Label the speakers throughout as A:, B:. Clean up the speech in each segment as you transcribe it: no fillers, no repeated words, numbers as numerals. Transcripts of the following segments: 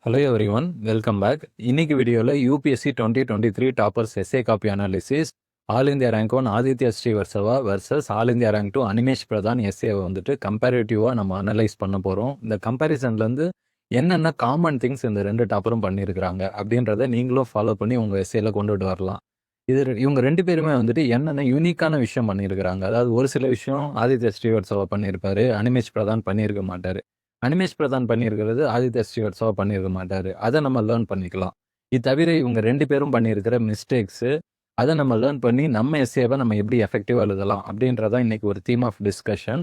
A: Hello everyone, welcome back. இன்னைக்கு வீடியோவில் UPSC 2023 toppers essay copy analysis, all India rank 1 Aditya Srivastava versus all India rank 2 Animesh Pradhan எஸ்ஏவை வந்துட்டு கம்பேரிட்டிவாக நம்ம அனலைஸ் பண்ண போகிறோம். இந்த கம்பேரிசன்லேருந்து என்னென்ன காமன் திங்ஸ் இந்த ரெண்டு டாப்பரும் பண்ணியிருக்கிறாங்க அப்படின்றத நீங்களும் ஃபாலோ பண்ணி உங்கள் எஸ்ஏல கொண்டுட்டு வரலாம். இவங்க ரெண்டு பேருமே வந்துட்டு என்னென்ன யூனிக்கான விஷயம் பண்ணியிருக்கிறாங்க. அதாவது ஒரு சில விஷயம் ஆதித்யா ஸ்ரீவர்சவா பண்ணியிருப்பாரு, அனிமேஷ் பிரதான் பண்ணியிருக்க மாட்டார். அனிமேஷ் பிரதான் பண்ணியிருக்கிறது ஆதித்யா ஸ்ரீவத்சவா பண்ணியிருக்க மாட்டார். அதை நம்ம லேர்ன் பண்ணிக்கலாம். இது தவிர இவங்க ரெண்டு பேரும் பண்ணியிருக்கிற மிஸ்டேக்ஸு, அதை நம்ம லேர்ன் பண்ணி நம்ம எஸ்ஏவை நம்ம எப்படி எஃபெக்டிவாக எழுதலாம் அப்படின்றதான் இன்னைக்கு ஒரு தீம் ஆஃப் டிஸ்கஷன்.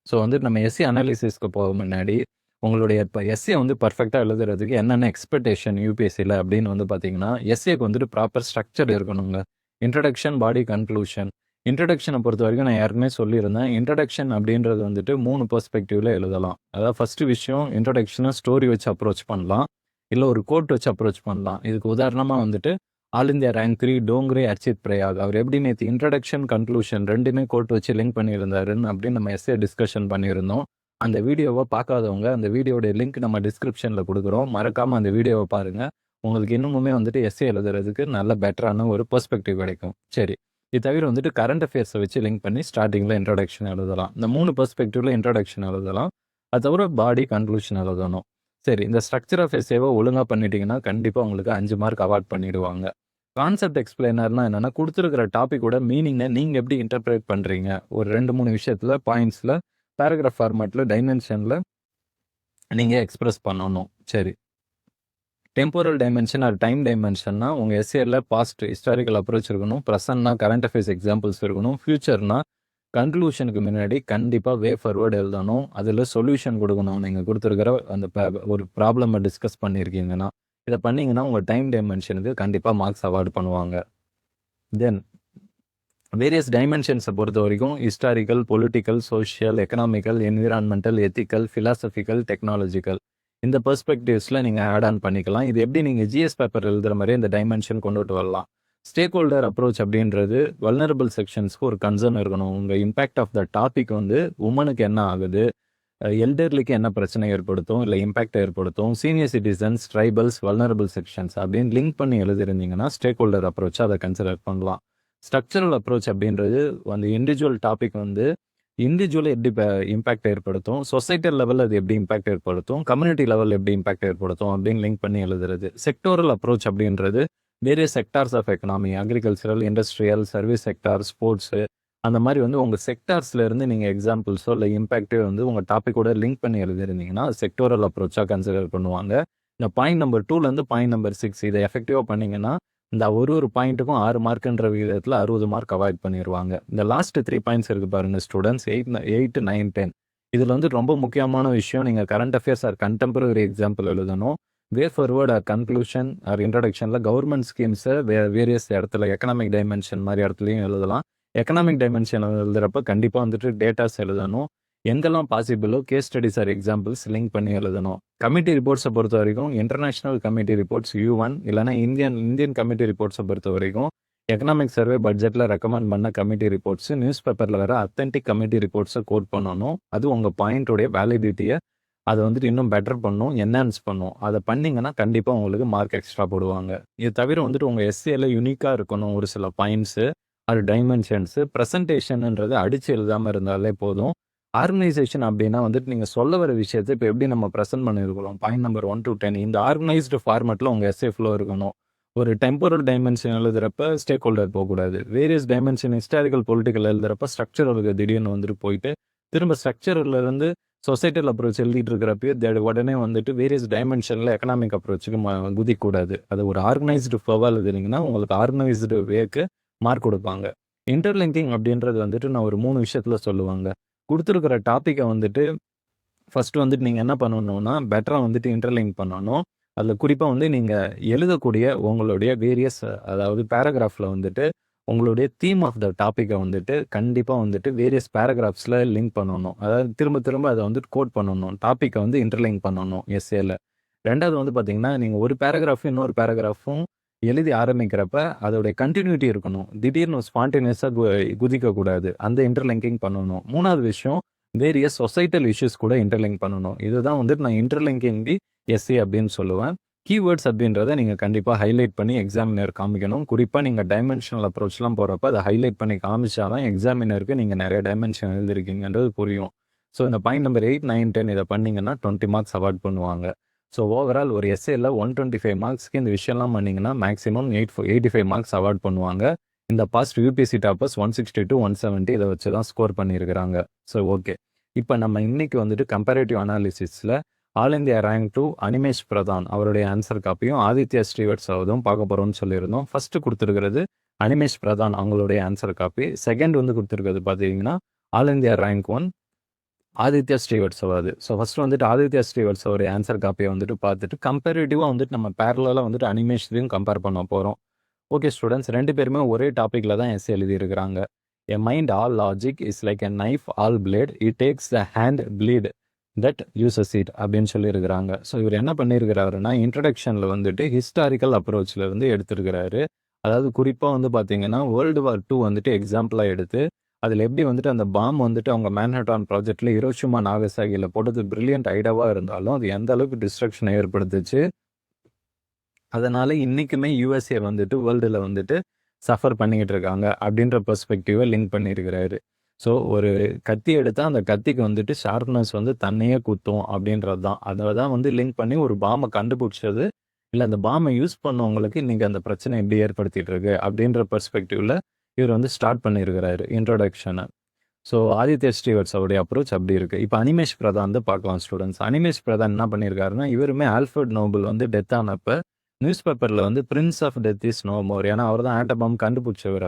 A: ஸோ வந்து நம்ம எஸ்ஏ அனாலிசிஸ்க்கு போக முன்னாடி உங்களுடைய இப்போ எஸ்ஏ வந்து பர்ஃபெக்டாக எழுதுறதுக்கு என்னென்ன எக்ஸ்பெக்டேஷன் யூபிஎஸ்சியில் அப்படின்னு வந்து பார்த்தீங்கன்னா, எஸ்ஏக்கு வந்துட்டு ப்ராப்பர் ஸ்ட்ரக்சர் இருக்கணுங்க. இன்ட்ரடக்ஷன், பாடி, கன்க்ளூஷன். இன்ட்ரடக்ஷனை பொறுத்த வரைக்கும் நான் ஏற்கனவே சொல்லியிருந்தேன். இன்ட்ரடக்ஷன் அப்படின்றது வந்துட்டு 3 பெர்ஸ்பெக்டிவ்ல எழுதலாம். அதாவது ஃபர்ஸ்ட் விஷயம், இன்ட்ரடக்ஷனை ஸ்டோரி வச்சு அப்ரோச் பண்ணலாம், இல்லை ஒரு கோட் வச்சு அப்ரோச் பண்ணலாம். இதுக்கு உதாரணமாக வந்துட்டு ஆல் இந்தியா ரேங்க் 3 டோங்கரே அர்ச்சித் பிரயாக் அவர் எப்படி நேற்று இன்ட்ரடக்ஷன், கன்க்ளூஷன் ரெண்டுமே கோட் வச்சு லிங்க் பண்ணியிருந்தாருன்னு அப்படின்னு நம்ம எஸ்ஏ டிஸ்கஷன் பண்ணியிருந்தோம். அந்த வீடியோவை பார்க்காதவங்க அந்த வீடியோடைய லிங்க் நம்ம டிஸ்கிரிப்ஷனில் கொடுக்குறோம். மறக்காமல் அந்த வீடியோவை பாருங்கள். உங்களுக்கு இன்னுமே வந்துட்டு எஸ்ஏ எழுதுறதுக்கு நல்ல பெட்டரான ஒரு பெர்ஸ்பெக்டிவ் கிடைக்கும். சரி, இது தவிர வந்துட்டு கரண்ட் அஃபேர்ஸை வச்சு லிங்க் பண்ணி ஸ்டார்டிங்கில் இன்ட்ரடக்ஷன் எழுதலாம். இந்த 3 பெர்ஸ்பெக்டிவ்ல இன்ட்ரடக்ஷன் எழுதலாம். அது தவிர பாடி, கன்க்ளூஷன் எழுதணும். சரி, இந்த ஸ்ட்ரக்சர் ஆஃப் எஸ்ஏவை ஒழுங்காக பண்ணிட்டீங்கன்னா கண்டிப்பாக உங்களுக்கு 5 மார்க் அவார்ட் பண்ணிடுவாங்க. கான்செப்ட் எக்ஸ்பிளைனர்னா என்னென்னா, கொடுத்துருக்கிற டாப்பிக்கோட மீனிங்கை நீங்கள் எப்படி இன்டர்பிரேட் பண்ணுறீங்க, ஒரு 2-3 விஷயத்தில் பாயிண்ட்ஸில் பேராகிராஃப் ஃபார்மேட்டில் டைமென்ஷனில் நீங்கள் எக்ஸ்பிரஸ் பண்ணணும். சரி, டெம்போரல் டைமென்ஷன் ஆர் டைம் டைமென்ஷன்னா உங்கள் எஸ்ஏல பாஸ்ட் ஹிஸ்டாரிக்கல் அப்ரோச் இருக்கணும், ப்ரெசன்ட்னா கரண்ட் அஃபேர்ஸ் எக்ஸாம்பிள்ஸ் இருக்கணும், ஃபியூச்சர்னா கன்க்ளூஷனுக்கு முன்னாடி கண்டிப்பாக வே ஃபார்வர்டு எழுதணும், அதில் சொல்யூஷன் கொடுக்கணும். நீங்கள் கொடுத்துருக்கிற அந்த ஒரு ப்ராப்ளமை டிஸ்கஸ் பண்ணியிருக்கீங்கன்னா இதை பண்ணிங்கன்னா உங்கள் டைம் டைமென்ஷனுக்கு கண்டிப்பாக மார்க்ஸ் அவார்டு பண்ணுவாங்க. தென் வேரியஸ் டைமென்ஷன்ஸை பொறுத்த வரைக்கும் historical, political, social, economical, environmental, ethical, philosophical, technological, இந்த பெர்ஸ்பெக்டிவ்ஸில் நீங்கள் ஆட் ஆன் பண்ணிக்கலாம். இது எப்படி நீங்கள் ஜிஎஸ் பேப்பர் எழுதுகிற மாதிரி இந்த டைமென்ஷன் கொண்டுட்டு வரலாம். ஸ்டேக் ஹோல்டர் அப்ரோச் அப்படின்றது வல்னரபிள் செக்ஷன்ஸ்க்கு ஒரு கன்சர்ன் இருக்கணும். உங்கள் இம்பேக்ட் ஆஃப் த டாபிக் வந்து உமனுக்கு என்ன ஆகுது, எல்டர்லிக்கு என்ன பிரச்சனை ஏற்படுத்தும், இல்லை இம்பேக்ட் ஏற்படுத்தும், senior citizens, tribals, vulnerable sections அப்படின்னு லிங்க் பண்ணி எழுதிருந்தீங்கன்னா ஸ்டேக் ஹோல்டர் அப்ரோச்சை அதை கன்சிடர் பண்ணலாம். ஸ்ட்ரக்சரல் அப்ரோச் அப்படின்றது அந்த இண்டிவிஜுவல் டாபிக் வந்து இண்டிவிஜுவலாக எப்படி இம்பாக்ட் ஏற்படுத்தும், சொசைட்டல் லெவலில் அது எப்படி இம்பாக்ட் ஏற்படுத்தும், கம்யூனிட்டி லெவலில் எப்படி இம்பாக்ட் ஏற்படுத்தும் அப்படின்னு லிங்க் பண்ணி எழுதுறது. செக்டோரல் அப்ரோச் அப்படின்றது various sectors of economy, agricultural, industrial, service sector, sports, அந்த மாதிரி வந்து உங்கள் செக்டார்ஸ்லேருந்து நீங்கள் எக்ஸாம்பிள்ஸோ இல்லை இம்பாக்டே வந்து உங்கள் டாப்பிக்கோட லிங்க் பண்ணி எழுதிருந்தீங்கன்னா செக்டோரல் அப்ரோச்சாக கன்சிடர் பண்ணுவாங்க. இந்த பாயிண்ட் நம்பர் 2லேருந்து பாயிண்ட் நம்பர் 6 இதை எஃபெக்டிவாக பண்ணிங்கன்னா இந்த ஒரு பாயிண்ட்டுக்கும் 6 மார்க்குன்ற விகிதத்தில் 60 மார்க் அவாய்ட் பண்ணிடுவாங்க. இந்த லாஸ்ட் 3 பாயிண்ட்ஸ் இருக்குது பாருங்கள் ஸ்டூடெண்ட்ஸ், 8, 9, 10. இதில் வந்து ரொம்ப முக்கியமான விஷயம், நீங்கள் current affairs or contemporary example எழுதணும். Way forward or conclusion or இன்ட்ரடக்ஷனில் கவர்மெண்ட் ஸ்கீம்ஸை வேரியஸ் இடத்துல எக்கனாமிக் டைமென்ஷன் மாதிரி இடத்துலையும் எழுதலாம். எக்கனாமிக் டைமென்ஷன் எழுதுகிறப்ப கண்டிப்பாக வந்துட்டு டேட்டாஸ் எழுதணும். எங்கெல்லாம் பாசிபிளோ case studies or examples link பண்ணி எழுதணும். கமிட்டி ரிப்போர்ட்ஸை பொறுத்த வரைக்கும் இன்டர்நேஷனல் கமிட்டி ரிப்போர்ட்ஸ் U1 இல்லைனா இந்தியன் கமிட்டி ரிப்போர்ட்ஸை பொறுத்த வரைக்கும் எக்கனாமிக் சர்வே பட்ஜெட்டில் ரெக்கமெண்ட் பண்ண கமிட்டி ரிப்போர்ட்ஸ், நியூஸ் பேப்பரில் வர அத்தன்டிக் கமிட்டி ரிப்போர்ட்ஸை கோட் பண்ணணும். அது உங்கள் பாயிண்ட்டுடைய வேலிடிட்டியை அதை வந்துட்டு இன்னும் பெட்டர் பண்ணும், என்ஹான்ஸ் பண்ணும். அதை பண்ணிங்கன்னா கண்டிப்பாக உங்களுக்கு மார்க் எக்ஸ்ட்ரா போடுவாங்க. இது தவிர வந்துட்டு உங்கள் எஸ்ஏல யூனிக்காக இருக்கணும் ஒரு சில பாயிண்ட்ஸு, அது டைமென்ஷன்ஸு. ப்ரெசன்டேஷன்ன்றது அடித்து எழுதாமல் இருந்தாலே போதும். ஆர்கனைசேஷன் அப்படின்னா வந்துட்டு நீங்கள் சொல்ல வர விஷயத்தை இப்போ எப்படி நம்ம ப்ரெசென்ட் பண்ணியிருக்கிறோம், பாயிண்ட் நம்பர் 1 to 10 இந்த ஆர்கனைஸ்டு ஃபார்மெட்டில் உங்கள் எஸ்ஏ ஃப்ளோ இருக்கணும். ஒரு டெம்போரல் டைமென்ஷன் எழுதுகிறப்ப ஸ்டேக் ஹோல்டர் போகக்கூடாது. வேரியஸ் டைமென்ஷன் ஹிஸ்டாரிக்கல், பொலிட்டிக்கல் எழுதுகிறப்ப ஸ்ட்ரக்சரலுக்கு திடீர்னு வந்துட்டு போயிட்டு திரும்ப ஸ்ட்ரக்சரிலிருந்து சொசைட்டல் அப்ரோச் எழுதிட்டு இருக்கிறப்ப உடனே வந்துட்டு வேரியஸ் டைமென்ஷனில் எக்கனாமிக் அப்ரோச்சுக்கு குதிக்கூடாது. அது ஒரு ஆர்கனைஸ்டு ஃப்ளோவாக எழுதுனீங்கன்னா உங்களுக்கு ஆர்கனைஸ்டு வேக்கு மார்க் கொடுப்பாங்க. இன்டர்லிங்கிங் அப்படின்றது வந்துட்டு நான் ஒரு 3 விஷயத்தில் சொல்லுவாங்க. கொடுத்துருக்கிற டாப்பிக்கை வந்துட்டு ஃபஸ்ட்டு வந்துட்டு நீங்கள் என்ன பண்ணணும்னா பெட்டராக வந்துட்டு இன்டர்லிங்க் பண்ணணும். அதில் குறிப்பாக வந்து நீங்கள் எழுதக்கூடிய உங்களுடைய வேரியஸ் அதாவது பேராகிராஃபில் வந்துட்டு உங்களுடைய தீம் ஆஃப் த டாப்பிக்கை வந்துட்டு கண்டிப்பாக வந்துட்டு வேரியஸ் பேராகிராஃப்ஸில் லிங்க் பண்ணணும். அதாவது திரும்ப திரும்ப அதை வந்துட்டு கோட் பண்ணணும், டாப்பிக்கை வந்து இன்டர்லிங்க் பண்ணணும் எஸ்ஏல. ரெண்டாவது வந்து பார்த்தீங்கன்னா நீங்கள் ஒரு பேராகிராஃபும் இன்னொரு பேராகிராஃபும் எழுதி ஆரம்பிக்கிறப்ப அதோடைய கண்டினியூட்டி இருக்கணும். திடீர்னு ஸ்பான்டேனியஸாக குதிக்கக்கூடாது, அந்த இன்டர்லிங்கிங் பண்ணணும். 3வது விஷயம் வேரியஸ் சொசைட்டல் இஷ்யூஸ் கூட இன்டர்லிங்க் பண்ணணும். இதுதான் வந்துட்டு நான் இன்டர்லிங்கிங் தி எஸ்ஏ அப்படின்னு சொல்லுவேன். கீவேர்ட்ஸ் அப்படின்றத நீங்கள் கண்டிப்பாக ஹைலைட் பண்ணி எக்ஸாமினர் காமிக்கணும். குறிப்பாக நீங்கள் டைமென்ஷனல் அப்ரோச்லாம் போகிறப்ப அதை ஹைலைட் பண்ணி காமிச்சா தான் எக்ஸாமினருக்கு நீங்கள் நிறைய டைமென்ஷன் எழுதிருக்கீங்கன்றது புரியும். ஸோ இந்த பாயிண்ட் நம்பர் 8, 9, 10 இதை பண்ணிங்கன்னா 20 மார்க்ஸ் அவார்ட் பண்ணுவாங்க. ஸோ ஓவரால் ஒரு எஸ்ஏல 125 மார்க்ஸ்க்கு இந்த விஷயம்லாம் பண்ணிங்கன்னா மேக்ஸிமம் 85 மார்க்ஸ் அவார்ட் பண்ணுவாங்க. இந்த பாஸ்ட் யூபிஎஸ்சி டாப்பர்ஸ் 160 to 170 இதை வச்சு தான் ஸ்கோர் பண்ணியிருக்கிறாங்க. ஸோ ஓகே, இப்போ நம்ம இன்னைக்கு வந்துட்டு கம்பேரேட்டிவ் அனாலிசிஸில் all India rank 2 Animesh Pradhan அவருடைய ஆன்சர் காப்பியும் ஆதித்யா ஸ்ரீவத்சவாவும் பார்க்க போகிறோம்னு சொல்லியிருந்தோம். ஃபர்ஸ்ட் கொடுத்துருக்கிறது அனிமேஷ் பிரதான் அவங்களுடைய ஆன்சர் காப்பி. செகண்ட் வந்து கொடுத்துருக்கிறது பார்த்தீங்கன்னா all India rank 1 Aditya Srivastava. So first வந்துட்டு ஆதித்யா ஸ்ரீவத்சவோடைய ஆன்சர் காப்பியை வந்துட்டு பார்த்துட்டு கம்பேரிட்டிவாக வந்துட்டு நம்ம பேரலாக வந்துட்டு அனிமேஷனையும் கம்பேர் பண்ண போகிறோம். ஓகே ஸ்டூடெண்ட்ஸ், 2 பேருமே ஒரே டாப்பிக்கில் தான் எஸ்ஏ எழுதியிருக்கிறாங்க. A mind all logic is like a knife all blade it takes the hand bleed that uses it அப்படின்னு சொல்லியிருக்கிறாங்க. ஸோ இவர் என்ன பண்ணியிருக்கிறாருன்னா இன்ட்ரடக்ஷனில் வந்துட்டு ஹிஸ்டாரிக்கல் அப்ரோச்சில் வந்து எடுத்திருக்கிறாரு. அதாவது குறிப்பாக வந்து பார்த்தீங்கன்னா World War II வந்துட்டு எக்ஸாம்பிளாக எடுத்து அதில் எப்படி வந்துட்டு அந்த பாம் வந்துட்டு அவங்க மேன்ஹாட்டன் ப்ராஜெக்டில் ஹிரோஷிமா நாகசாகியில் போட்டது பிரில்லியன்ட் ஐடியாவாக இருந்தாலும் அது எந்த அளவுக்கு டிஸ்ட்ரக்ஷனை ஏற்படுத்துச்சு, அதனால் இன்றைக்குமே யூஎஸ்ஏ வந்துட்டு வேர்ல்டில் வந்துட்டு சஃபர் பண்ணிக்கிட்டு இருக்காங்க அப்படின்ற பெர்ஸ்பெக்டிவை லிங்க் பண்ணியிருக்கிறாரு. ஸோ ஒரு கத்தி எடுத்தால் அந்த கத்திக்கு வந்துட்டு ஷார்ப்னஸ் வந்து தன்னையே குத்தும் அப்படின்றது தான். அதை தான் வந்து லிங்க் பண்ணி ஒரு பாமை கண்டுபிடிச்சது இல்லை அந்த பாமை யூஸ் பண்ணவங்களுக்கு இன்றைக்கி அந்த பிரச்சனை எப்படி ஏற்படுத்திட்டு இருக்கு அப்படின்ற பெர்ஸ்பெக்டிவில் இவர் வந்து ஸ்டார்ட் பண்ணியிருக்கிறாரு இன்ட்ரோடக்ஷனை. ஸோ ஆதித்ய ஸ்ரீவத்சவோடைய அப்ரோச் அப்படி இருக்குது. இப்போ அனிமேஷ் பிரதான் வந்து பார்க்கலாம் ஸ்டூடெண்ட்ஸ். அனிமேஷ் பிரதான் என்ன பண்ணியிருக்காருன்னா இவருமே ஆல்ஃபர்ட் நோபல் வந்து டெத் ஆனப்போ நியூஸ் பேப்பரில் வந்து prince of death is no more, ஏன்னா அவர் தான் ஆட்டபாம் கண்டுபிடிச்சவர்.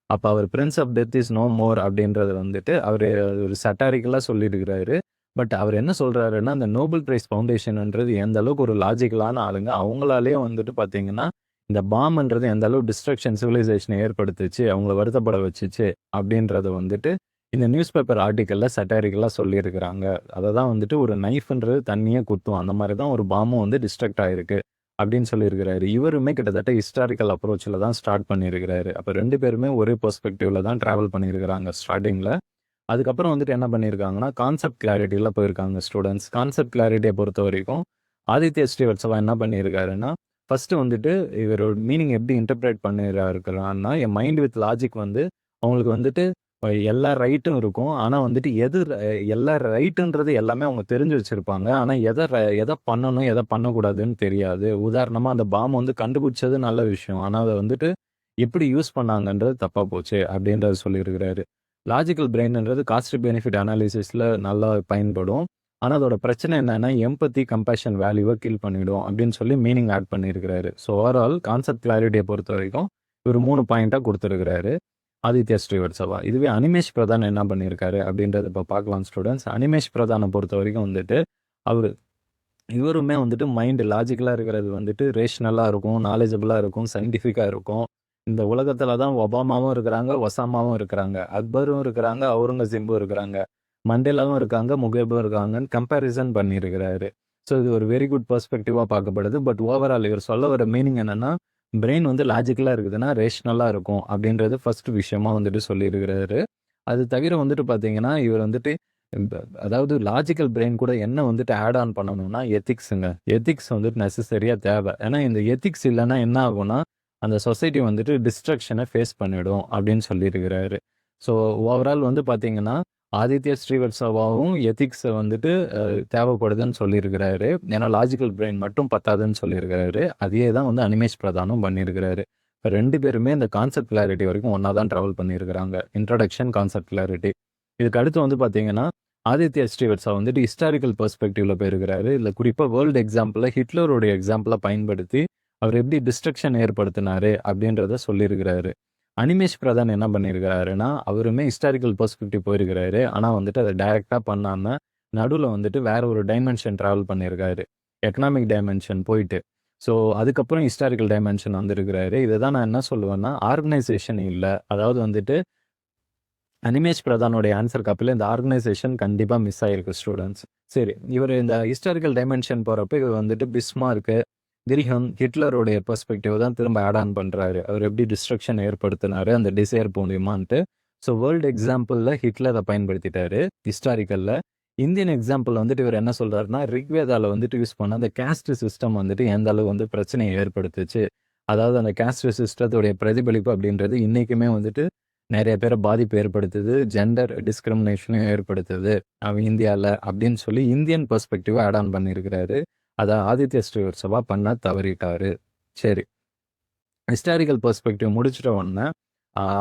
A: அப்போ அவர் prince of death is no more அப்படின்றது வந்துட்டு அவர் ஒரு சட்டாரிக்கலாக சொல்லியிருக்கிறாரு. பட் அவர் என்ன சொல்கிறாருன்னா அந்த நோபல் பிரைஸ் ஃபவுண்டேஷன்ன்றது எந்த அளவுக்கு ஒரு லாஜிக்கலான ஆளுங்க, அவங்களாலே வந்துட்டு பார்த்தீங்கன்னா இந்த பாம்ன்றது எந்த அளவு டிஸ்ட்ரக்ஷன் சிவிலைசேஷனை ஏற்படுத்துச்சு, அவங்கள வருத்தப்பட வச்சுச்சு அப்படின்றத வந்துட்டு இந்த நியூஸ் பேப்பர் ஆர்டிக்கலில் சட்டாரிக்கலாக சொல்லியிருக்கிறாங்க. அதை தான் வந்துட்டு ஒரு நைஃப்ன்றது தண்ணியே குத்தும், அந்த மாதிரி தான் ஒரு பாமும் வந்து டிஸ்ட்ரக்ட் ஆகிருக்கு அப்படின்னு சொல்லியிருக்கிறாரு. இவருமே கிட்டத்தட்ட ஹிஸ்டாரிக்கல் அப்ரோச்சில் தான் ஸ்டார்ட் பண்ணியிருக்கிறாரு. அப்போ 2 பேருமே ஒரே பெர்ஸ்பெக்டிவில் தான் ட்ராவல் பண்ணியிருக்கிறாங்க ஸ்டார்டிங்கில். அதுக்கப்புறம் வந்துட்டு என்ன பண்ணியிருக்காங்கன்னா கான்செப்ட் கிளாரிட்டியில் போயிருக்காங்க ஸ்டூடெண்ட்ஸ். கான்செப்ட் கிளாரிட்டியை பொறுத்த வரைக்கும் ஆதித்ய ஸ்ரீவத்சவா என்ன பண்ணியிருக்காருன்னா ஃபஸ்ட்டு வந்துட்டு இவரோட மீனிங் எப்படி இன்டர்பிரேட் பண்ணிருக்கிறான்னா என் மைண்ட் வித் லாஜிக் வந்து அவங்களுக்கு வந்துட்டு எல்லா ரைட்டும் இருக்கும், ஆனால் வந்துட்டு எல்லா ரைட்டுன்றது எல்லாமே அவங்க தெரிஞ்சு வச்சுருப்பாங்க. ஆனால் எதை பண்ணணும் எதை பண்ணக்கூடாதுன்னு தெரியாது. உதாரணமாக அந்த பாம் வந்து கண்டுபிடிச்சது நல்ல விஷயம், ஆனால் அதை வந்துட்டு எப்படி யூஸ் பண்ணாங்கன்றது தப்பாக போச்சு அப்படின்றத சொல்லியிருக்கிறாரு. லாஜிக்கல் பிரெயின்ன்றது காஸ்ட் பெனிஃபிட் அனாலிசிஸில் நல்லா பயன்படும், ஆனால் அதோட பிரச்சனை என்னன்னா எம்பத்தி கம்பேஷன் வேல்யூவை கில் பண்ணிவிடும் அப்படின்னு சொல்லி மீனிங் ஆட் பண்ணியிருக்கிறாரு. ஸோ ஓவரால் கான்செப்ட் கிளாரிட்டியை பொறுத்த வரைக்கும் இவர் 3 பாயிண்ட்டாக கொடுத்துருக்கிறாரு ஆதித்யா ஸ்ரீவத்சவா. இதுவே அனிமேஷ் பிரதான் என்ன பண்ணியிருக்காரு அப்படின்றத இப்போ பார்க்கலாம் ஸ்டூடெண்ட்ஸ். அனிமேஷ் பிரதானை பொறுத்த வரைக்கும் வந்துட்டு இவருமே வந்துட்டு மைண்டு லாஜிக்கலாக இருக்கிறது வந்துட்டு ரேஷ்னலாக இருக்கும், நாலேஜபிளாக இருக்கும், சயின்டிஃபிக்காக இருக்கும். இந்த உலகத்தில் தான் ஒபாமாவும் இருக்கிறாங்க, ஒசாமாவும் இருக்கிறாங்க, அக்பரும் இருக்கிறாங்க, அவுரங்கசீப்பும் இருக்கிறாங்க, மண்டேலாவும் இருக்காங்க, முகேபும் இருக்காங்கன்னு கம்பேரிசன் பண்ணியிருக்கிறாரு. ஸோ இது ஒரு வெரி குட் பெர்ஸ்பெக்டிவாக பார்க்கப்படுது. பட் ஓவரால் இவர் சொல்ல வர மீனிங் என்னென்னா பிரெயின் வந்து லாஜிக்கலாக இருக்குதுன்னா ரேஷ்னலாக இருக்கும் அப்படின்றது ஃபர்ஸ்ட் விஷயமா வந்துட்டு சொல்லியிருக்கிறாரு. அது தவிர வந்துட்டு பார்த்தீங்கன்னா இவர் வந்துட்டு அதாவது லாஜிக்கல் பிரெயின் கூட என்ன வந்துட்டு ஆட் ஆன் பண்ணணும்னா எத்திக்ஸுங்க. எத்திக்ஸ் வந்துட்டு நெசசரியாக தேவை. ஏன்னா இந்த எத்திக்ஸ் இல்லைன்னா என்ன ஆகும்னா அந்த சொசைட்டி வந்துட்டு டிஸ்ட்ரக்ஷனை ஃபேஸ் பண்ணிடும் அப்படின்னு சொல்லியிருக்கிறாரு. ஸோ ஓவரால் வந்து பார்த்தீங்கன்னா ஆதித்ய ஸ்ரீவத்சவாவும் எத்திக்ஸை வந்துட்டு தேவைப்படுதுன்னு சொல்லியிருக்கிறாரு. ஏன்னா லாஜிக்கல் பிரெயின் மட்டும் பத்தாதுன்னு சொல்லியிருக்கிறாரு. அதையே தான் வந்து அனிமேஷ் பிரதானும் பண்ணியிருக்கிறாரு. இப்போ 2 பேருமே இந்த கான்செப்ட் கிளாரிட்டி வரைக்கும் ஒன்றா தான் ட்ராவல் பண்ணியிருக்கிறாங்க. Introduction, concept clarity. இதுக்கு அடுத்து வந்து பார்த்தீங்கன்னா ஆதித்ய ஸ்ரீவத்சவா வந்துட்டு ஹிஸ்டாரிக்கல் பெர்ஸ்பெக்டிவ்ல போயிருக்கிறாரு. இல்லை குறிப்பாக வேர்ல்டு எக்ஸாம்பிளில் ஹிட்லருடைய எக்ஸாம்பிளை பயன்படுத்தி அவர் எப்படி டிஸ்ட்ரக்ஷன் ஏற்படுத்தினாரு அப்படின்றத சொல்லியிருக்கிறாரு. அனிமேஷ் பிரதான் என்ன பண்ணியிருக்கிறாருன்னா அவருமே ஹிஸ்டாரிக்கல் பெர்ஸ்பெக்டிவ் போயிருக்கிறாரு. ஆனால் வந்துட்டு அதை டைரெக்டாக பண்ணாமல் நடுவில் வந்துட்டு வேற ஒரு டைமென்ஷன் ட்ராவல் பண்ணியிருக்காரு, எக்கனாமிக் டைமென்ஷன் போயிட்டு. ஸோ அதுக்கப்புறம் ஹிஸ்டாரிக்கல் டைமென்ஷன் வந்திருக்கிறாரு. இதை தான் நான் என்ன சொல்லுவேன்னா ஆர்கனைசேஷன் இல்லை. அதாவது வந்துட்டு அனிமேஷ் பிரதானுடைய ஆன்சர் காப்பியில் இந்த ஆர்கனைசேஷன் கண்டிப்பாக மிஸ் ஆகிருக்கு ஸ்டூடெண்ட்ஸ். சரி, இவர் இந்த ஹிஸ்டாரிக்கல் டைமென்ஷன் போகிறப்ப இவர் வந்துட்டு பிஸ்மார்க்கு, திரிஹம், ஹிட்லருடைய பெர்ஸ்பெக்டிவ் தான் திரும்ப ஆட் ஆன் பண்ணுறாரு. அவர் எப்படி டிஸ்ட்ரக்ஷன் ஏற்படுத்தினாரு அந்த டிசைர் மூலியமான்ட்டு. ஸோ வேர்ல்டு எக்ஸாம்பிளில் ஹிட்லரை பயன்படுத்திட்டாரு, ஹிஸ்டாரிக்கலில் இந்தியன் எக்ஸாம்பிள் வந்துட்டு இவர் என்ன சொல்றாருன்னா, ரிக்வேதால வந்துட்டு யூஸ் பண்ண அந்த காஸ்ட் சிஸ்டம் வந்துட்டு எந்த அளவு வந்து பிரச்சனையை ஏற்படுத்துச்சு. அதாவது அந்த காஸ்ட் சிஸ்டத்துடைய பிரதிபலிப்பு அப்படின்றது இன்னைக்குமே வந்துட்டு நெறைய பேர பாதிப்பு ஏற்படுத்துது. ஜெண்டர் டிஸ்கிரிமினேஷனையும் ஏற்படுத்துது. இந்தியால அப்படின்னு சொல்லி இந்தியன் பெர்ஸ்பெக்டிவ் ஆட் ஆன் பண்ணியிருக்கிறாரு. அத ஆதித்ய ஸ்ரீவத்சவா பண்ண தவறிட்டாரு. சரி. ஹிஸ்டாரிக்கல் பெர்ஸ்பெக்டிவ் முடிச்சிட்ட உடனே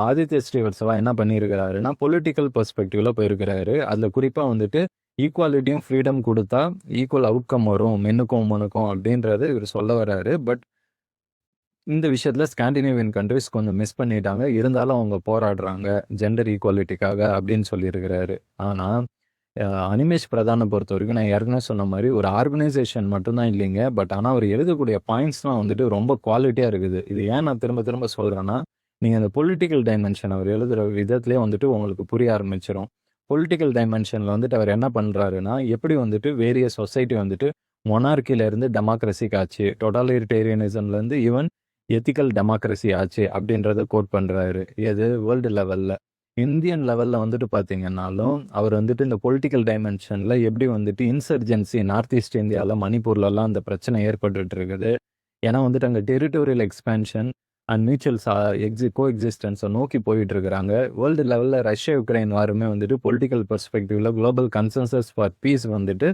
A: ஆதித்ய ஸ்ரீவத்சவா என்ன பண்ணியிருக்கிறாருன்னா, பொலிட்டிக்கல் பெர்ஸ்பெக்டிவ்ல போயிருக்கிறாரு. அதுல குறிப்பா வந்துட்டு ஈக்குவாலிட்டியும் ஃப்ரீடம் குடுத்தா ஈக்குவல் அவுட்கம் வரும். மென்னுக்கும் உமனுக்கும் அப்படின்றது இவர் சொல்ல வராரு. பட் இந்த விஷயத்துல ஸ்காண்டினேவியன் கண்ட்ரீஸ் கொஞ்சம் மிஸ் பண்ணிட்டாங்க. இருந்தாலும் அவங்க போராடுறாங்க ஜெண்டர் ஈக்குவாலிட்டிக்காக அப்படின்னு சொல்லியிருக்கிறாரு. ஆனா அனிமேஷ் பிரதான பொறுத்தவரைக்கும் நான் ஏற்கனவே சொன்ன மாரி ஒரு ஆர்கனைசேஷன் மட்டும் தான் இல்லைங்க. பட் ஆனா அவர் எழுதக்கூடிய பாயிண்ட்ஸ்லாம் வந்துட்டு ரொம்ப குவாலிட்டியா இருக்குது. இது ஏன் நான் திரும்ப திரும்ப சொல்றேன்னா, நீங்க அந்த பொலிட்டிக்கல் டைமென்ஷன் அவர் எழுதுற விதத்திலேயே வந்துட்டு உங்களுக்கு புரிய ஆரம்பிச்சிரும். பொலிட்டிக்கல் டைமென்ஷன்ல வந்துட்டு அவர் என்ன பண்றாருன்னா, எப்படி வந்துட்டு வேரியஸ் சொசைட்டி வந்துட்டு மொனார்க்கில இருந்து டெமோக்ரஸிக்கு ஆச்சு. டோட்டலிட்டேரியனிசம்ல இருந்து ஈவன் எத்திக்கல் டெமோக்ரஸி ஆச்சு அப்படின்றத கோட் பண்றாரு. எது வேர்ல்டு லெவல்ல. இந்தியன் லெவல்ல வந்துட்டு பார்த்தீங்கன்னாலும், அவர் வந்துட்டு இந்த பொலிட்டிக்கல் டைமென்ஷன்ல எப்படி வந்துட்டு இன்சர்ஜென்சி நார்த் ஈஸ்ட் இந்தியால, மணிப்பூர்லலாம் அந்த பிரச்சனை ஏற்பட்டுட்டு இருக்குது. ஏன்னா வந்துட்டு அங்க டெரிட்டோரியல் எக்ஸ்பான்ஷன் அண்ட் மியூச்சுவல் கோ எக்ஸிஸ்டன்ஸை நோக்கி போயிட்டு இருக்கிறாங்க. வேர்ல்டு லெவலில் ரஷ்யா யுக்ரைன் வாருமே வந்துட்டு பொலிட்டிக்கல் பெர்ஸ்பெக்டிவ்ல குளோபல் கன்சென்சஸ் ஃபார் பீஸ் வந்துட்டு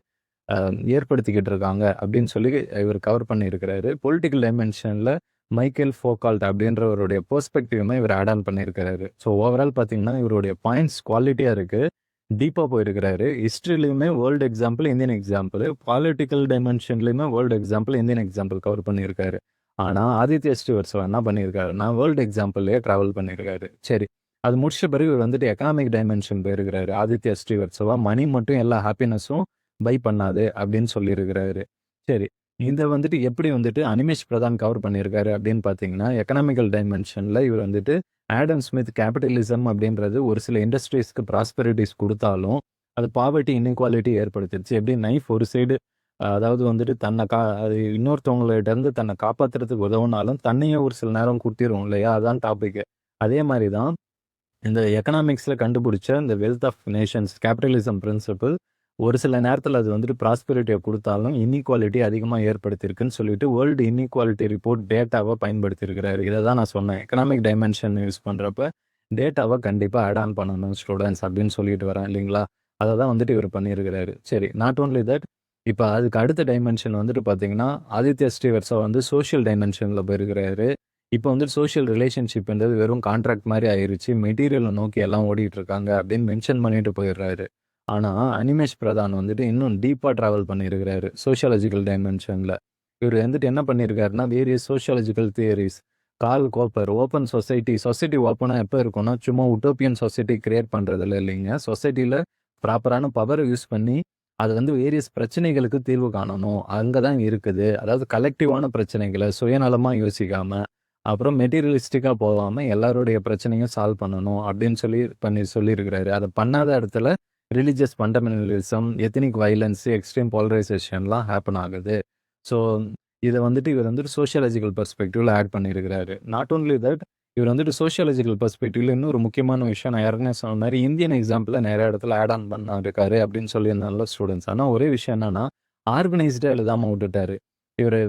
A: ஏற்படுத்திக்கிட்டு இருக்காங்க அப்படின்னு சொல்லி இவர் கவர் பண்ணியிருக்கிறாரு. பொலிட்டிக்கல் டைமென்ஷன்ல மைக்கேல் ஃபோகால்ட் அப்படின்றவருடைய பெர்ஸ்பெக்டிவ்மே இவர் ஆட் ஆன் பண்ணியிருக்கிறாரு. ஸோ ஓவரால் பார்த்தீங்கன்னா இவருடைய பாயிண்ட்ஸ் குவாலிட்டியாக இருக்குது. டீப்பாக போயிருக்கிறாரு. ஹிஸ்ட்ரிலையுமே world example, Indian example, political டைமென்ஷன்லையுமே world example, Indian example cover பண்ணியிருக்காரு. ஆனால் ஆதித்ய ஸ்ரீவத்சவா என்ன பண்ணியிருக்காருன்னா வேர்ல்டு எக்ஸாம்பிள்லேயே ட்ராவல் பண்ணியிருக்காரு. சரி, அது முடிச்ச பிறகு இவர் வந்துட்டு எக்கனாமிக் டைமென்ஷன் போயிருக்கிறாரு. ஆதித்ய ஸ்ரீவத்சவா மணி மட்டும் எல்லா ஹாப்பினஸும் பை பண்ணாது அப்படின்னு சொல்லியிருக்கிறாரு. சரி, இதை வந்துட்டு எப்படி வந்துட்டு அனிமேஷ் பிரதான் கவர் பண்ணியிருக்காரு அப்படின்னு பார்த்தீங்கன்னா, எக்கனாமிக்கல் டைமென்ஷனில் இவர் வந்துட்டு ஆடம் ஸ்மித் கேபிட்டலிசம் அப்படின்றது ஒரு சில இண்டஸ்ட்ரீஸ்க்கு ப்ராஸ்பெரிட்டிஸ் கொடுத்தாலும் அது பாவர்ட்டி இன்இக்வாலிட்டி ஏற்படுத்திடுச்சு. எப்படி நைஃப் ஒரு சைடு அதாவது வந்துட்டு தன்னை அது இன்னொருத்தவங்கள்ட்ட இருந்து தன்னை காப்பாற்றுறதுக்கு உதவுனாலும் தன்னையே ஒரு சில நேரம் குத்திரும் இல்லையா? அதான் டாபிக். அதே மாதிரி தான் இந்த எக்கனாமிக்ஸில் கண்டுபிடிச்ச இந்த wealth of nations capitalism principle ஒரு சில நேரத்தில் அது வந்துட்டு ப்ராஸ்பெரிட்டியை கொடுத்தாலும் இன்இக்வாலிட்டி அதிகமாக ஏற்படுத்தியிருக்குன்னு சொல்லிட்டு வேர்ல்டு இன்இக்வாலிட்டி ரிப்போர்ட் டேட்டாவை பயன்படுத்தியிருக்கிறாரு. இதை தான் நான் சொன்னேன். எக்கனாமிக் டைமென்ஷன் யூஸ் பண்ணுறப்ப டேட்டாவை கண்டிப்பாக ஆட் ஆன் பண்ணணும் ஸ்டூடெண்ட்ஸ் அப்படின்னு சொல்லிட்டு வரேன் இல்லைங்களா? அதை தான் வந்துட்டு இவர் பண்ணியிருக்கிறாரு. சரி, நாட் ஓன்லி தட், இப்போ அதுக்கு அடுத்த டைமென்ஷன் வந்துட்டு பார்த்தீங்கன்னா ஆதித்ய ஸ்ரீவத்சவா வந்து சோஷியல் டைமென்ஷனில் போயிருக்கிறாரு. இப்போ வந்துட்டு சோஷியல் ரிலேஷன்ஷிப்ன்றது வெறும் கான்ட்ராக்ட் மாதிரி ஆயிருச்சு, மெட்டீரியலை நோக்கி எல்லாம் ஓடிட்டு இருக்காங்க அப்படின்னு மென்ஷன் பண்ணிட்டு போயிடுறாரு. ஆனால் அனிமேஷ் பிரதான் வந்துட்டு இன்னும் டீப்பாக ட்ராவல் பண்ணியிருக்கிறாரு சோஷியாலஜிக்கல் டைமென்ஷனில். இவர் வந்துட்டு என்ன பண்ணியிருக்காருன்னா வேரியஸ் சோஷியாலஜிக்கல் தியரிஸ், கால் கோப்பர், ஓப்பன் சொசைட்டி ஓப்பனாக எப்போ இருக்கும்னா சும்மா உட்டோப்பியன் சொசைட்டி கிரியேட் பண்ணுறதில்ல இல்லைங்க. சொசைட்டியில் ப்ராப்பரான பவரை யூஸ் பண்ணி அது வந்து வேரியஸ் பிரச்சனைகளுக்கு தீர்வு காணணும். அங்கே தான் இருக்குது. அதாவது கலெக்டிவான பிரச்சனைகளை சுயநலமாக யோசிக்காமல் அப்புறம் மெட்டீரியலிஸ்டிக்காக போகாமல் எல்லாருடைய பிரச்சனையும் சால்வ் பண்ணணும் அப்படின்னு சொல்லியிருக்கிறாரு. அதை பண்ணாத இடத்துல religious fundamentalism, ethnic violence, extreme போலரைசேஷன்லாம் ஹேப்பன் ஆகுது. ஸோ இதை வந்துட்டு இவர் வந்துட்டு சோஷியாலஜிக்கல் பெர்ஸ்பெக்டிவ்ல ஆட் பண்ணியிருக்கிறாரு. நாட் ஓன்லி தட், இவர் வந்துட்டு சோஷியாலஜிக்கல் பெர்ஸ்பெக்டிவ்ல இன்னும் ஒரு முக்கியமான விஷயம் நான் ஏற்கனவே சொன்ன மாதிரி இந்தியன் எக்ஸாம்பிளில் நிறைய இடத்துல ஆட் ஆன் பண்ணிருக்காரு அப்படின்னு சொல்லியிருந்தால ஸ்டூடெண்ட்ஸ். ஆனால் ஒரே விஷயம் என்னன்னா ஆர்கனைஸ்டாக எழுதாமல் விட்டுட்டாரு. இவர்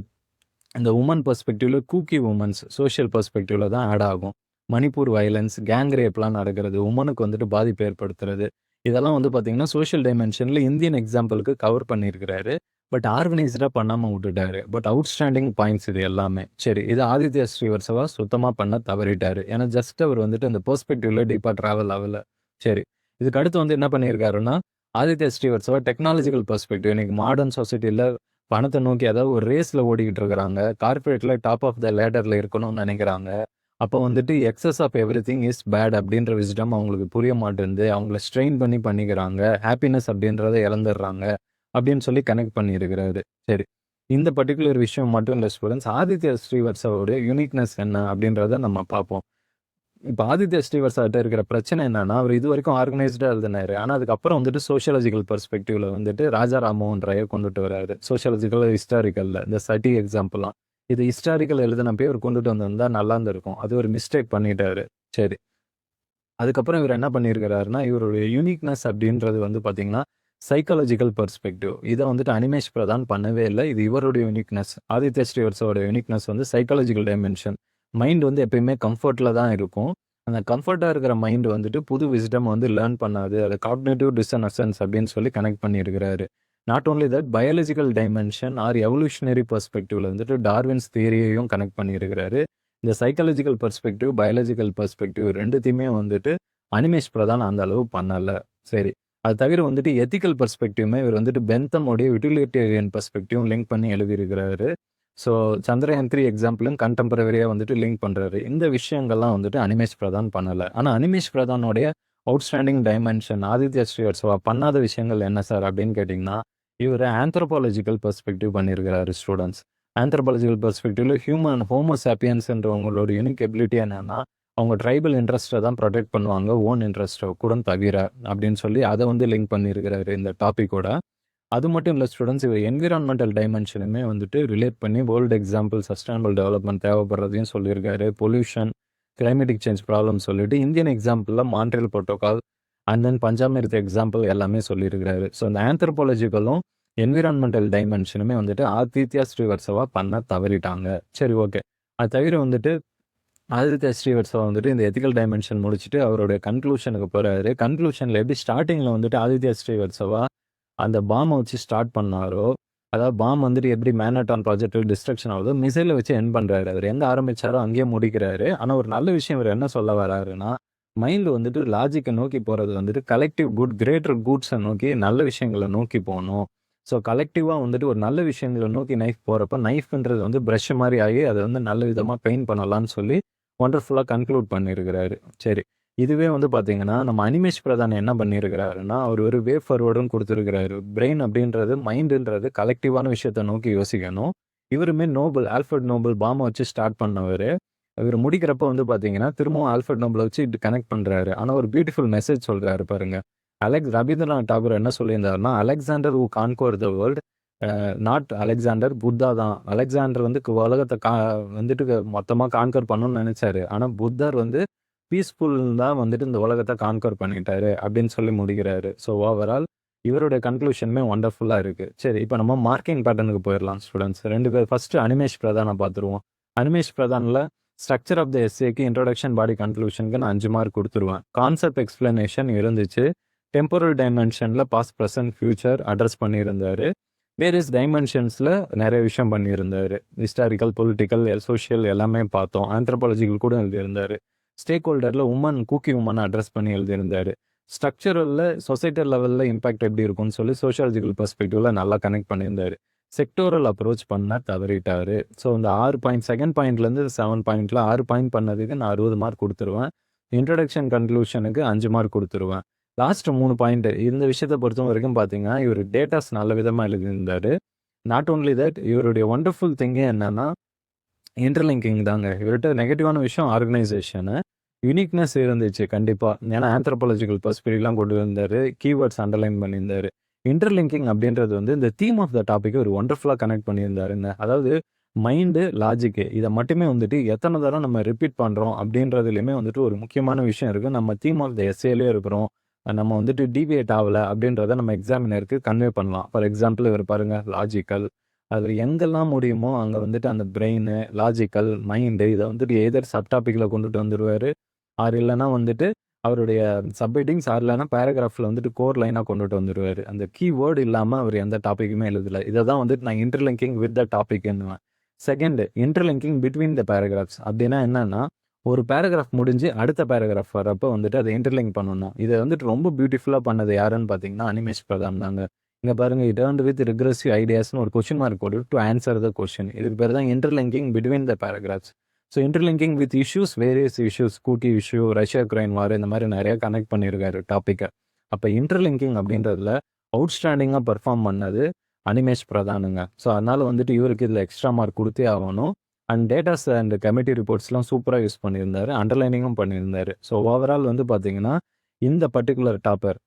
A: இந்த உமன் பெர்ஸ்பெக்டிவ்ல கூக்கி உமன்ஸ் சோஷியல் பெர்ஸ்பெக்டிவ்ல தான் ஆட் ஆகும். மணிப்பூர் வயலன்ஸ், கேங் ரேப்லாம் நடக்கிறது, உமனுக்கு வந்துட்டு பாதிப்பு ஏற்படுத்துறது, இதெல்லாம் வந்து பார்த்தீங்கன்னா சோஷியல் டைமென்ஷனில் இந்தியன் எக்ஸாம்பிளுக்கு கவர் பண்ணியிருக்கிறாரு. பட் ஆர்கனைஸ்டாக பண்ணாமல் விட்டுட்டாரு. பட் அவுட்ஸ்டாண்டிங் பாயிண்ட்ஸ் இது எல்லாமே. சரி, இது ஆதித்ய ஸ்ரீவத்சவா சுத்தமாக பண்ண தவறிட்டாரு. ஏன்னா ஜஸ்ட் அவர் வந்துட்டு அந்த பெர்ஸ்பெக்டிவ்ல டீப்பாக ட்ராவல் ஆகல. சரி, இதுக்கு அடுத்து வந்து என்ன பண்ணியிருக்காருன்னா ஆதித்ய ஸ்ரீவத்சவா டெக்னாலஜிக்கல் பெர்ஸ்பெக்டிவ், இன்னைக்கு மாடர்ன் சொசைட்டியில் பணத்தை நோக்கி அதாவது ஒரு ரேஸில் ஓடிக்கிட்டு இருக்கிறாங்க. கார்பரேட்டில் டாப் ஆஃப் த லேடரில் இருக்கணும்னு நினைக்கிறாங்க. அப்போ வந்துட்டு excess of everything is bad அப்படின்ற விஸ்டம் அவங்களுக்கு புரிய மாட்டேங்குது. அவங்கள ஸ்ட்ரெயின் பண்ணிக்கிறாங்க. ஹாப்பினஸ் அப்படின்றத இழந்துடுறாங்க அப்படின்னு சொல்லி கனெக்ட் பண்ணியிருக்கிறாரு. சரி, இந்த பர்டிகுலர் விஷயம் மட்டும் இல்லை ஸ்டூடெண்ட்ஸ், ஆதித்ய ஸ்ரீவத்சவோடைய யூனிக்னஸ் என்ன அப்படின்றத நம்ம பார்ப்போம். இப்போ ஆதித்ய ஸ்ரீவத்சவாட்ட இருக்கிற பிரச்சனை என்னன்னா, அவர் இது வரைக்கும் ஆர்கனைஸ்டாக எழுதினாரு. ஆனால் அதுக்கப்புறம் வந்துட்டு சோஷியாலஜிக்கல் பெர்ஸ்பெக்டிவ்ல வந்துட்டு ராஜா ராம்மோகன் ராயை கொண்டுட்டு வராரு. சோஷியாலஜிக்கல் ஹிஸ்டாரிக்கலில் இந்த சட்டி எக்ஸாம்பிள்லாம் இது ஹிஸ்டாரிக்கல் எழுதினப்பே இவர் கொண்டுட்டு வந்திருந்தா நல்லா இருந்திருக்கும். அது ஒரு மிஸ்டேக் பண்ணிட்டாரு. சரி, அதுக்கப்புறம் இவர் என்ன பண்ணியிருக்கிறாருன்னா இவருடைய யூனிக்னஸ் அப்படின்றது வந்து பார்த்தீங்கன்னா சைக்காலஜிக்கல் பெர்ஸ்பெக்டிவ். இத வந்துட்டு அனிமேஷ் பிரதான் பண்ணவே இல்ல. இது இவருடைய யூனிக்னஸ். ஆதித்ய ஸ்ரீவத்சவோட யூனிக்னஸ் வந்து சைக்காலஜிக்கல் டைமென்ஷன். மைண்ட் வந்து எப்பயுமே கம்ஃபர்ட்ல தான் இருக்கும். அந்த கம்ஃபர்ட்டா இருக்கிற மைண்ட் வந்துட்டு புது விஸ்டம் வந்து லேர்ன் பண்ணாது. அது காக்னிட்டிவ் டிஸ்சனசன்ஸ் அப்படின்னு சொல்லி கனெக்ட் பண்ணியிருக்கிறாரு. Not only that biological dimension or evolutionary பெர்ஸ்பெக்டிவ்ல வந்துட்டு டார்வின்ஸ் தியரியையும் கனெக்ட் பண்ணியிருக்கிறாரு. இந்த சைக்காலஜிக்கல் பெர்ஸ்பெக்டிவ், பயாலஜிக்கல் பெர்ஸ்பெக்டிவ் 2த்தையுமே வந்துட்டு அனிமேஷ் பிரதான் அந்த அளவு பண்ணல. சரி. அது தவிர வந்துட்டு எத்திக்கல் பெர்ஸ்பெக்டிவ்மே இவர் வந்துட்டு பென்தமோடைய யுட்டிலிட்டேரியன் பெர்ஸ்பெக்டிவும் லிங்க் பண்ணி எழுதியிருக்கிறாரு. ஸோ சந்திரயான் 3 எக்ஸாம்பிளும் கண்டெம்பரரியா வந்துட்டு லிங்க் பண்றாரு. இந்த விஷயங்கள்லாம் வந்துட்டு அனிமேஷ் பிரதான் பண்ணல. ஆனா அனிமேஷ் பிரதானோடைய அவுட்ஸ்டாண்டிங் டைமென்ஷன் ஆதித்ய ஸ்ரீவத்சவா பண்ணாத விஷயங்கள் என்ன சார் அப்படின்னு கேட்டிங்கன்னா, இவர் ஆந்த்ரோபாலஜிக்கல் பெர்ஸ்பெக்டிவ் பண்ணியிருக்கிறாரு ஸ்டூடெண்ட்ஸ். ஆந்த்ரோபாலஜிக்கல் பெர்ஸ்பெக்டிவ்ல ஹியூமன் ஹோமோ சாப்பியன்ஸ்ன்றவங்களோட யூனிக் எபிலிட்டி என்னன்னா, அவங்க ட்ரைபல் இன்ட்ரெஸ்ட்டை தான் ப்ரொடெக்ட் பண்ணுவாங்க, ஓன் இன்ட்ரெஸ்ட்டை கூட தவிர அப்படின்னு சொல்லி அதை வந்து லிங்க் பண்ணியிருக்கிறாரு இந்த டாப்பிக்கோட. அது மட்டும் இல்லை ஸ்டூடெண்ட்ஸ், இவர் என்விரான்மெண்டல் டைமென்ஷனுமே வந்துட்டு ரிலேட் பண்ணி வேர்ல்டு எக்ஸாம்பிள் சஸ்டைனபிள் டெவலப்மெண்ட் தேவைப்படுறதையும் சொல்லியிருக்காரு. பொல்யூஷன், கிளைமேட்டிக் சேஞ்ச் ப்ராப்ளம் சொல்லிட்டு இந்தியன் எக்ஸாம்பிளில் Montreal protocol and then Panchamrit example எல்லாமே சொல்லியிருக்கிறாரு. ஸோ இந்த ஆந்த்ரோபாலஜிக்கலும் என்விரான்மெண்டல் டைமென்ஷனுமே வந்துட்டு ஆதித்யா ஸ்ரீவத்சவா பண்ண தவறிட்டாங்க. சரி, ஓகே. அது தவிர வந்துட்டு ஆதித்யா ஸ்ரீவத்சவா வந்துட்டு இந்த எத்திக்கல் டைமென்ஷன் முடிச்சுட்டு அவருடைய கன்க்ளூஷனுக்கு போறாரு. கன்க்ளூஷனில் எப்படி ஸ்டார்டிங்கில் வந்துட்டு ஆதித்யா ஸ்ரீவத்சவா அந்த பாம்பை வச்சு ஸ்டார்ட் பண்ணாரோ, அதாவது பாம் வந்துட்டு எப்படி மேனஹாட்டன் ப்ராஜெக்டில் டிஸ்ட்ரக்ஷன் ஆகுதோ, மிசைலை வச்சு எண்ட் பண்ணுறாரு. அவர் எங்கே ஆரம்பிச்சாரோ அங்கேயே முடிக்கிறாரு. ஆனால் ஒரு நல்ல விஷயம் இவர் என்ன சொல்ல வராருன்னா, மைண்ட் வந்துட்டு லாஜிக்கை நோக்கி போகிறது வந்துட்டு கலெக்டிவ் குட், கிரேட்டர் குட்ஸை நோக்கி நல்ல விஷயங்களை நோக்கி போகணும். ஸோ கலெக்டிவாக வந்துட்டு ஒரு நல்ல விஷயங்களை நோக்கி நைஃப் போகிறப்ப நைஃப்ன்றது வந்து ப்ரஷ் மாதிரி ஆகி அதை வந்து நல்ல விதமாக பெயிண்ட் பண்ணலாம்னு சொல்லி ஒண்டர்ஃபுல்லாக கன்க்ளூட் பண்ணியிருக்கிறாரு. சரி, இதுவே வந்து பார்த்தீங்கன்னா நம்ம அனிமேஷ் பிரதான் என்ன பண்ணியிருக்கிறாருன்னா, அவர் ஒரு வே ஃபார்வர்டுன்னு கொடுத்துருக்கிறாரு. பிரெயின் அப்படின்றது மைண்டுன்றது கலெக்டிவான விஷயத்தை நோக்கி யோசிக்கணும். இவருமே நோபல், ஆல்ஃபர்ட் நோபல் பாம்பை வச்சு ஸ்டார்ட் பண்ணவர். இவர் முடிக்கிறப்ப வந்து பார்த்தீங்கன்னா திரும்பவும் ஆல்ஃபர்ட் நோபலை வச்சு இது கனெக்ட் பண்ணுறாரு. ஆனால் ஒரு பியூட்டிஃபுல் மெசேஜ் சொல்கிறாரு பாருங்க. ரவீந்திரநாத் டாகூர் என்ன சொல்லியிருந்தாருன்னா, Alexander who conquer the world, not Alexander, Buddha தான். அலெக்சாண்டர் வந்து உலகத்தை வந்துட்டு மொத்தமாக கான்கர் பண்ணணும்னு நினைச்சாரு. ஆனால் புத்தர் வந்து பீஸ்ஃபுல் தான் வந்துட்டு இந்த உலகத்தை கான்கர் பண்ணிட்டாரு அப்படின்னு சொல்லி முடிக்கிறாரு. ஸோ ஓவரால் இவருடைய கன்க்ளூஷனுமே ஒண்டர்ஃபுல்லாக இருக்குது. சரி, இப்போ நம்ம மார்க்கிங் பேட்டர்னுக்கு போயிடலாம் ஸ்டூடெண்ட்ஸ். 2 பேர். ஃபஸ்ட்டு அனிமேஷ் பிரதானை பார்த்துருவோம். அனிமேஷ் பிரதானில் ஸ்ட்ரக்சர் ஆஃப் த எஸ்ஏக்கு இன்ட்ரோடக்ஷன் பாடி கன்க்ளூஷனுக்கு நான் 5 மார்க் கொடுத்துருவேன். கான்செப்ட் எக்ஸ்பிளனேஷன் இருந்துச்சு. டெம்பரல் டைமென்ஷனில் பாஸ்ட், ப்ரெசன்ட், ஃபியூச்சர் அட்ரஸ் பண்ணியிருந்தாரு. வேரியஸ் டைமென்ஷன்ஸில் நிறைய விஷயம் பண்ணியிருந்தார். ஹிஸ்டாரிக்கல், பொலிட்டிக்கல், சோஷியல் எல்லாமே பார்த்தோம். ஆந்த்ரோபாலஜிக்கல் கூட எழுதியிருந்தார். ஸ்டேக் ஹோல்டரில் உமன், கூக்கி உமனை அட்ரஸ் பண்ணி எழுதியிருந்தார். ஸ்ட்ரக்சரலில் சொசைட்டல் லெவலில் இம்பாக்ட் எப்படி இருக்கும்னு சொல்லி சோஷியாலஜிக்கல் பெர்ஸ்பெக்டிவில் நல்லா கனெக்ட் பண்ணியிருந்தார். செக்டோரல் அப்ரோச் பண்ண தவறிட்டார். ஸோ இந்த 6 பாயிண்ட், செகண்ட் பாயிண்ட்லேருந்து 7 பாயிண்டில் 6 பாயிண்ட் பண்ணதுக்கு நான் 60 மார்க் கொடுத்துருவேன். இன்ட்ரடக்ஷன் கன்க்ளூஷனுக்கு 5 மார்க் கொடுத்துருவேன். லாஸ்ட் 3 பாயிண்ட், இந்த விஷயத்தை பொறுத்த வரைக்கும் பார்த்தீங்கன்னா இவர் டேட்டாஸ் நல்ல விதமாக எழுதியிருந்தார். நாட் ஓன்லி தட், இவருடைய ஒண்டர்ஃபுல் திங்கே என்னன்னா இன்டர்லிங்கிங் தாங்க. இவர்கிட்ட நெகட்டிவான விஷயம் ஆர்கனைசேஷனு, யூனிக்னஸ் இருந்துச்சு கண்டிப்பாக. ஏன்னா ஆந்த்ரோபாலஜிக்கல் பெர்ஸ்பெக்டிவ்லாம் கொண்டு வந்தார், கீவேர்ட்ஸ் அண்டர்லைன் பண்ணியிருந்தார். இன்டர்லிங்கிங் அப்படின்றது வந்து இந்த தீம் ஆஃப் த டாப்பிக்கை ஒரு ஒண்டர்ஃபுல்லாக கனெக்ட் பண்ணியிருந்தாருங்க. அதாவது மைண்டு, லாஜிக்கு இதை மட்டுமே வந்துட்டு எத்தனை தடவை நம்ம ரிப்பீட் பண்ணுறோம் அப்படின்றதுலையுமே வந்துட்டு ஒரு முக்கியமான விஷயம் இருக்குது. நம்ம தீம் ஆஃப் த எஸ்ஏலே இருக்கிறோம், நம்ம வந்துட்டு டிவியேட் ஆகலை அப்படின்றத நம்ம எக்ஸாமினருக்கு கன்வே பண்ணலாம். ஃபார் எக்ஸாம்பிள் இவர் பாருங்கள், லாஜிக்கல், அதில் எங்கெல்லாம் முடியுமோ அங்கே வந்துட்டு அந்த பிரெயின், லாஜிக்கல், மைண்டு இதை வந்துட்டு எதர் சப் டாப்பிக்கில் கொண்டுட்டு வந்துடுவார். ஆர் இல்லைனா வந்துட்டு அவருடைய சப்ஹெட்டிங்ஸ், ஆர் இல்லைனா பேராகிராஃபில் வந்துட்டு கோர் லைனாக கொண்டுட்டு வந்துடுவார். அந்த கீவேர்டு இல்லாமல் அவர் எந்த டாப்பிக்குமே எழுதலை. இதை தான் வந்துட்டு நான் இன்டர்லிங்கிங் வித் த டாபிக்னுவேன். Second, interlinking between the paragraphs. அப்படின்னா என்னன்னா, ஒரு பேராகிராஃப் முடிஞ்சு அடுத்த பேராகிராஃப் வரப்போ வந்துட்டு அதை இன்டர்லிங்க் பண்ணணும். இதை வந்துட்டு ரொம்ப பியூட்டிஃபுல்லாக பண்ணது யாருன்னு பார்த்தீங்கன்னா அனிமேஷ் பிரதான் தாங்க. இங்கே பாருங்கள், இட் வித் ரிக்ரெசிவ் ஐடியாஸ்னு ஒரு கொஸ்டின் மார்க் போட்டு டு ஆன்சர் த கொஸ்டின். இதுக்கு பேர் தான் interlinking between the paragraphs. So interlinking with issues, various issues, கூட்டி இஷ்யூ, ரஷ்யா உக்ரைன் வார், இந்த மாதிரி நிறைய கனெக்ட் பண்ணியிருக்காரு டாப்பிக்கை. அப்போ இன்டர்லிங்கிங் அப்படின்றதுல அவுட்ஸ்டாண்டிங்காக பர்ஃபார்ம் பண்ணது அனிமேஷ் பிரதானுங்க. ஸோ அதனால் வந்துட்டு இவருக்கு இதில் எக்ஸ்ட்ரா மார்க் கொடுத்தே ஆகணும். அண்ட் டேட்டாஸ் அண்ட் கமிட்டி ரிப்போர்ட்ஸ்லாம் சூப்பராக யூஸ் பண்ணியிருந்தார், அண்டர்லைனிங்கும் பண்ணியிருந்தார். ஸோ ஓவரால் வந்து பார்த்தீங்கன்னா இந்த பர்டிகுலர் டாப்பர்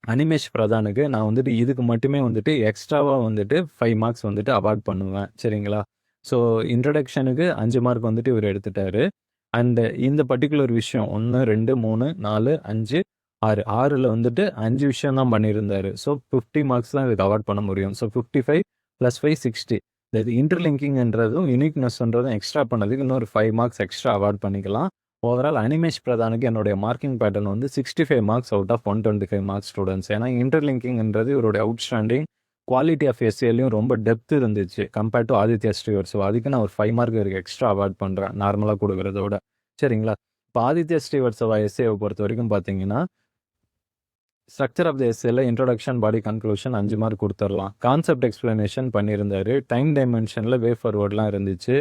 A: அனிமேஷ் பிரதானுக்கு நான் வந்துட்டு இதுக்கு மட்டுமே வந்துட்டு எக்ஸ்ட்ராவாக வந்துட்டு 5 மார்க்ஸ் வந்துட்டு அவார்ட் பண்ணுவேன். சரிங்களா? ஸோ இன்ட்ரடக்ஷனுக்கு 5 மார்க் வந்துட்டு இவர் எடுத்துட்டாரு. அண்டு இந்த பர்டிகுலர் விஷயம் 1, 2, 3, 4, 5, 6ல் வந்துட்டு 5 விஷயம் தான் பண்ணியிருந்தாரு. ஸோ 50 மார்க்ஸ் தான் இதுக்கு அவார்ட் பண்ண முடியும். ஸோ 55 + 5 60. இது இன்டர்லிங்கிங்ன்றதும் யூனிக்னஸ்ன்றதும் எக்ஸ்ட்ரா பண்ணதுக்கு இன்னொரு 5 மார்க்ஸ் எக்ஸ்ட்ரா அவார்ட் பண்ணிக்கலாம். ஓவரால் அனிமேஷ் பிரதானுக்கு என்னுடைய மார்க்கிங் பேட்டர்ன் வந்து 65 marks out of 125 marks students. ஏன்னா இன்டர்லிங்கிங்ன்றது இவருடைய அவுட்ஸ்டாண்டிங். குவாலிட்டி ஆஃப் எஸ்ஏலையும் ரொம்ப டெப்த் இருந்துச்சு கம்பேர்ட் டு ஆதித்யா ஸ்ரீவத்சவா. அதுக்கு நான் ஒரு 5 மார்க் இருக்கு எக்ஸ்ட்ரா அவார்ட் பண்ணுறேன் நார்மலாக கொடுக்குறத விட. சரிங்களா? இப்போ ஆதித்யா ஸ்ரீவத்சவா எஸ்ஏவை பொறுத்த வரைக்கும் பார்த்தீங்கன்னா, ஸ்ட்ரக்சர் ஆஃப் த எஸ்ஏல இன்ட்ரோடக்ஷன், பாடி, கன்க்ளூஷன் 5 மார்க் கொடுத்துடலாம். கான்செப்ட் எக்ஸ்பிளனேஷன் பண்ணியிருந்தாரு. டைம் டைமென்ஷனில் வே ஃபார்வர்ட்லாம் இருந்துச்சு.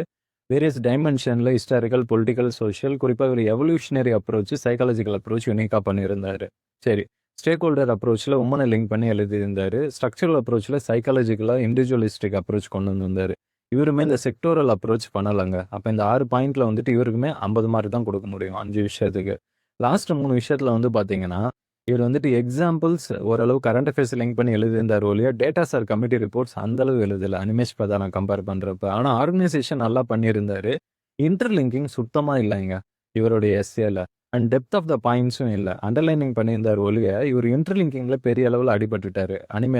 A: வேரியஸ் டைமென்ஷனில் ஹிஸ்டாரிக்கல், பொலிட்டிக்கல், சோஷியல், குறிப்பாக ஒரு எவல்யூஷனரி அப்ரோச், சைக்காலஜிக்கல் அப்ரோச் யூனிக்காக பண்ணியிருந்தாரு. சரி, ஸ்டேக் ஹோல்டர் அப்ரோச்சில் உமனை லிங்க் பண்ணி எழுதியிருந்தார். ஸ்ட்ரக்சரல் அப்ரோச்சில் சைக்காலஜிக்கலாக இண்டிவிஜுவலிஸ்டிக் அப்ரோச் கொண்டு வந்திருந்தார். இவருமே இந்த செக்டோரல் அப்ரோச் பண்ணலைங்க. அப்போ இந்த 6 பாயிண்டில் வந்துட்டு இவருக்குமே 50 மார்க் தான் கொடுக்க முடியும் 5 விஷயத்துக்கு. லாஸ்ட் 3 விஷயத்தில் வந்து பார்த்தீங்கன்னா, இவர் வந்துட்டு எக்ஸாம்பிள்ஸ் ஓரளவு கரண்ட் அஃபேர்ஸ் லிங்க் பண்ணி எழுதியிருந்தார் ஒழிய டேட்டாஸ் ஆர் கமிட்டி ரிப்போர்ட்ஸ் அந்தளவு எழுதலை அனிமேஷ் பிரதானை கம்பேர் பண்ணுறப்ப. ஆனால் ஆர்கனைசேஷன் நல்லா பண்ணியிருந்தார். இன்டர்லிங்கிங் சுத்தமாக இல்லைங்க இவருடைய எஸ்ஏல. அண்ட் டெப்த் ஆஃப் த பாயிண்ட்ஸும் இல்லை. அண்டர்லைனிங் பண்ணியிருந்தார் ஒழிய இவர் இன்டர்லிங்கிங்கில் பெரிய அளவில் அடிபட்டுட்டார்.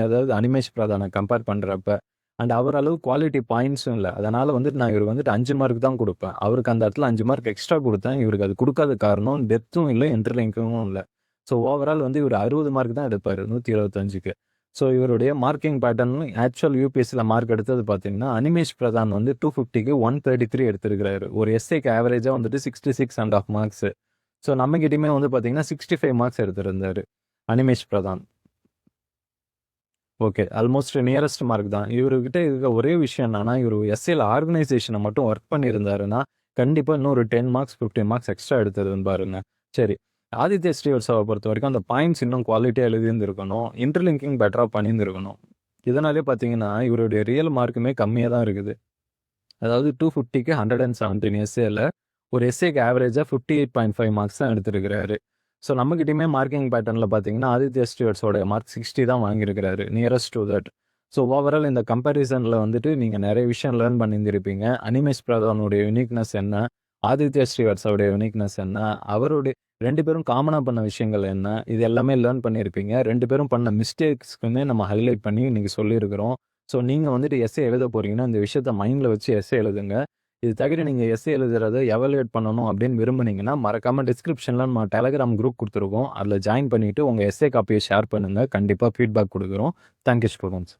A: அதாவது அனிமேஷ் பிரதானை கம்பேர் பண்ணுறப்ப. அண்ட் அவர் அளவு குவாலிட்டி பாயிண்ட்ஸும் இல்லை. அதனால் வந்துட்டு நான் இவர் வந்துட்டு 5 மார்க் தான் கொடுப்பேன். அவருக்கு அந்த இடத்துல 5 மார்க் எக்ஸ்ட்ரா கொடுத்தேன். இவருக்கு அது கொடுக்காத காரணம் டெப்த்தும் இல்லை, இன்டர்லிங்கிங்கும் இல்லை. ஸோ ஓவரால் வந்து இவர் 60 மார்க் தான் எடுப்பார் 125க்கு. ஸோ இவருடைய மார்க்கிங் பேட்டர்ன் ஆக்சுவல் யூபிஎஸ்சியில் மார்க் எடுத்தது பார்த்தீங்கன்னா, அனிமேஷ் பிரதான் வந்து 250க்கு 133 எடுத்திருக்கிறாரு. ஒரு எஸ்ஏக்கு ஆவரேஜாக வந்துட்டு 66.5 மார்க்ஸ். ஸோ நம்மகிட்டயுமே வந்து பார்த்தீங்கன்னா 65 மார்க்ஸ் எடுத்திருந்தாரு Animesh Pradhan. Okay, almost nearest mark தான். இவர்கிட்ட இருக்க ஒரே விஷயம் என்னன்னா, இவர் எஸ்ஏல ஆர்கனைசேஷனை மட்டும் ஒர்க் பண்ணியிருந்தாருன்னா கண்டிப்பாக இன்னொரு 10 மார்க்ஸ் 15 மார்க்ஸ் எக்ஸ்ட்ரா எடுத்ததுன்னு பாருங்க. சரி, ஆதித்யா ஸ்ரீவத்சவா பொறுத்த வரைக்கும் அந்த பாயிண்ட்ஸ் இன்னும் குவாலிட்டியாக எழுதியிருந்திருக்கணும். இன்டர்லிங்கிங் பெட்டராக பண்ணியிருந்திருக்கணும். இதனாலே பார்த்தீங்கன்னா இவருடைய ரியல் மார்க்குமே கம்மியாக தான் இருக்குது. அதாவது 250க்கு 117 எஸ்ஏல ஒரு எஸ்ஏக்கு ஆவரேஜாக 58.5 மார்க்ஸ் தான் எடுத்திருக்கிறாரு. ஸோ நம்மகிட்டயுமே மார்க்கிங் பேட்டர்னில் பார்த்தீங்கன்னா ஆதித்யா ஸ்ரீவத்சவோட மார்க் 60 தான் வாங்கியிருக்கிறாரு, nearest to that. So overall இந்த கம்பேரிசனில் வந்துட்டு நீங்கள் நிறைய விஷயம் லேர்ன் பண்ணியிருந்திருப்பீங்க. அனிமேஷ் பிரதானுடைய யூனிக்னஸ் என்ன, ஆதித்யா ஸ்ரீவத்சவோடைய யூனிக்னஸ் என்ன, அவருடைய 2 பேரும் காமனாக பண்ண விஷயங்கள் என்ன, இது எல்லாமே லேர்ன் பண்ணியிருப்பீங்க. 2 பேரும் பண்ண மிஸ்டேக்ஸ்க்குமே நம்ம ஹைலைட் பண்ணி இன்றைக்கி சொல்லியிருக்கிறோம். ஸோ நீங்கள் வந்துட்டு எஸ்ஏ எழுத போகிறீங்கன்னா இந்த விஷயத்த மைண்டில் வச்சு எஸ்ஏ எழுதுங்க. இது தவிர நீங்கள் எஸ்ஏ எழுதுறதை எவலுவேட் பண்ணணும் அப்படின்னு விரும்புனீங்கன்னா மறக்காமல் டிஸ்கிரிப்ஷனில் நம்ம டெலகிராம் குரூப் கொடுத்துருக்கோம். அதில் ஜாயின் பண்ணிவிட்டு உங்கள் எஸ்ஏ காப்பியை ஷேர் பண்ணுங்கள். கண்டிப்பாக ஃபீட்பேக் கொடுக்குறோம். Thank you students.